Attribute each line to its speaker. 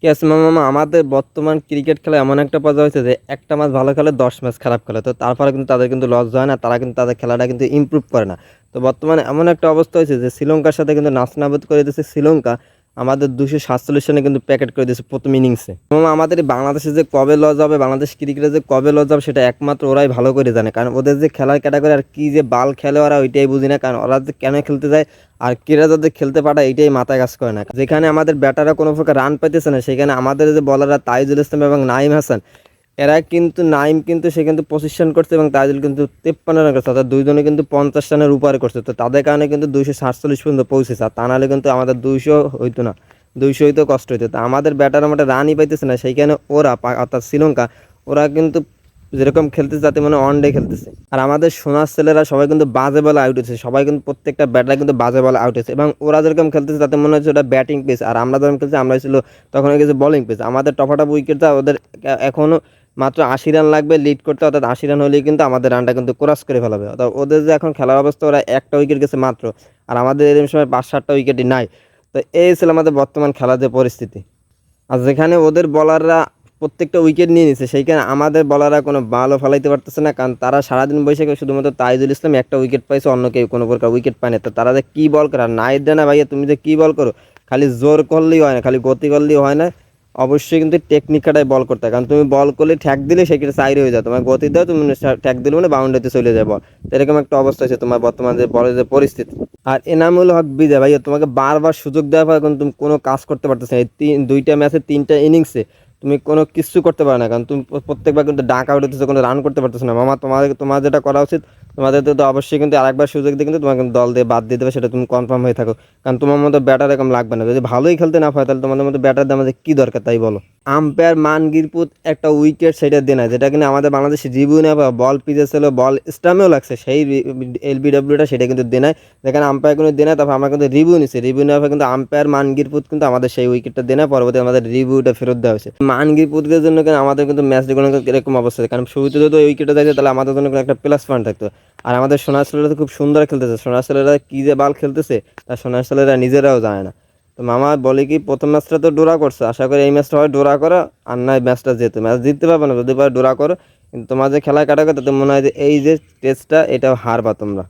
Speaker 1: কি আছে মামা, আমাদের বর্তমান ক্রিকেট খেলা এমন একটা পর্যায়ে হয়েছে যে একটা ম্যাচ ভালো খেলে 10 ম্যাচ খারাপ খেলে, তো তারপরে কিন্তু তাদের কিন্তু লস হয় না, তারা কিন্তু তাদের খেলাটা কিন্তু ইমপ্রুভ করে না। তো বর্তমানে এমন একটা অবস্থা হয়েছে যে শ্রীলঙ্কার সাথে কিন্তু নাস্তানাবুদ করে দিয়েছে শ্রীলঙ্কা। আমাদের 247 রানে কিন্তু প্যাকেট করে দিয়েছে প্রথম ইনিংসে। মামা আমাদের এই বাংলাদেশে যে কবে লস হবে, বাংলাদেশ ক্রিকেটে যে কবে লস হবে সেটা একমাত্র ওরাই ভালো করে জানে, কারণ ওদের যে খেলার ক্যাটাগরি আর কি যে বাল খেলে ওরা ওইটাই বুঝি না, কারণ ওরা যে কেন খেলতে যায় আর কেরা যাদের খেলতে পাঠায় এইটাই মাথায় কাজ করে না। যেখানে আমাদের ব্যাটাররা কোনো প্রকার রান পাইতেছে না, সেখানে আমাদের যে বলাররা তাইজুল ইসলাম এবং নাইম হাসান, এরা কিন্তু নাইম কিন্তু সে কিন্তু পজিশন করছে এবং তাইজুল কিন্তু 53 রান করছে, অর্থাৎ দুইজনে কিন্তু 50 রানের উপরে করছে। তো তাদের কারণে কিন্তু 247 পর্যন্ত পৌঁছেছে, আর তা নাহলে কিন্তু আমাদের 200 হইতো না, 200 হইতে কষ্ট হইতো। তো আমাদের ব্যাটার আমাদের রানই পাইতেছে না, সেইখানে ওরা অর্থাৎ শ্রীলঙ্কা ওরা কিন্তু যেরকম খেলতেছে তাতে মানে ওয়ান ডে খেলতেছে। আর আমাদের সোনার ছেলেরা সবাই কিন্তু বাজে বলে আউট হচ্ছে, সবাই কিন্তু প্রত্যেকটা ব্যাটার কিন্তু বাজে বলে আউট হচ্ছে, এবং ওরা যেরকম খেলতেছে তাতে মনে হচ্ছে ওটা ব্যাটিং পিচ, আর আমরা যখন খেলছি আমরা ছিল তখন হয়ে গেছে বলিং পিচ। আমাদের টপাটপ উইকেটটা ওদের এখনও মাত্র 80 রান লাগবে লিড করতে, অর্থাৎ 80 রান হলেই কিন্তু আমাদের রানটা কিন্তু ক্রস করে ফেলাবে। অর্থাৎ ওদের যে এখন খেলার অবস্থা, ওরা একটা উইকেট গেছে মাত্র, আর আমাদের এরকম সময় 5-7টা উইকেটই নাই। তো এই ছিল আমাদের বর্তমান খেলার যে পরিস্থিতি। আর যেখানে ওদের বলাররা প্রত্যেকটা উইকেট নিয়ে নিচ্ছে, সেইখানে আমাদের বলাররা কোনো ভালো ফেলাইতে পারতেছে না, কারণ তারা সারাদিন বসে শুধুমাত্র তাইজুল ইসলাম একটা উইকেট পাইছে, অন্য কেউ কোনো প্রকার উইকেট পায় না। তো তারা যে কী বল করে, আর নাইট দেয় না ভাইয়া, তুমি যে কী বল করো, খালি জোর করলেই হয় না, খালি গতি করলেই হয় না, অবশ্যই কিন্তু টেকনিক খাটায় বল করতে হয়। কারণ তুমি বল করলে ঠ্যাক দিলে সেক্ষেত্রে সাইড হয়ে যায়, তোমার গতি দাও তুমি ঠ্যাক দিলে মানে বাউন্ডারিতে চলে যায় বল। তো এরকম একটা অবস্থা হচ্ছে তোমার বর্তমান যে বলের যে পরিস্থিতি। আর এনামুল হক বিজয় ভাইয়া, তোমাকে বারবার সুযোগ দেওয়ার পর কিন্তু তুমি কোনো কাজ করতে পারতেছো না। এই দুইটা ম্যাচে 3টা ইনিংসে তুমি কোনো কিছু করতে পারো না, কারণ তুমি প্রত্যেকবার কিন্তু ডাক আউট হতেছো, কোনো রান করতে পারতেছো না। মামা তোমার যেটা করা উচিত, তোমাদের তো অবশ্যই কিন্তু আরেকবার সুযোগ দিয়ে কিন্তু তোমার কিন্তু দল দিয়ে বাদ দিয়ে দেবে, সেটা তুমি কনফার্ম হয়ে থাকো। কারণ তোমার মতো ব্যাটার এরকম লাগবে না, যদি ভালোই খেলতে না হয় তাহলে তোমাদের মতো ব্যাটার দিয়ে আমাদের কী দরকার তাই বলো। আম্পায়ার মানগিরপুত একটা উইকেট সেটা দিয়ে না, যেটা কিন্তু আমাদের বাংলাদেশ রিভিউ না বা বল পিজে ছিল, বল স্টামেও লাগছে, সেই এলবিডব্লিউটা সেটা কিন্তু দিয়ে নাই। যেখানে আম্পায়ার কোনো দিয়ে নাই, তারপর আমরা কিন্তু রিভিউ নিচ্ছি, রিভিউ নেওয়ার কিন্তু আম্পায়ার মানগিরপুত কিন্তু আমাদের সেই উইকেটটা দিয়ে না, পরবর্তী আমাদের রিভিউটা ফেরত দেওয়া হয়েছে। মানগিরপুতের জন্য কিন্তু আমাদের কিন্তু ম্যাচ কোনো এরকম অবস্থা, কারণ শুরুতে যদি ওই উইকেটটা দেখে তাহলে আমাদের জন্য একটা প্লাস পয়েন্ট থাকতো। আর আমাদের সোনার ছেলেরা তো খুব সুন্দর খেলতেছে, সোনার ছেলেরা কী যে বাল খেলতেছে তা সোনার ছেলেরা নিজেরাও জানে না। তো মামা বলে কি, প্রথম ম্যাচটা তো ডোরা করছে, আশা করি এই ম্যাচটা হয় ডোরা করো, আর নয় ম্যাচটা যেতে, ম্যাচ জিততে পারবে না, যদি পারে ডোরা করো, কিন্তু তোমার যে খেলা কাটাবে তাতে মনে হয় যে এই যে টেস্টটা এটাও হারবা তোমরা।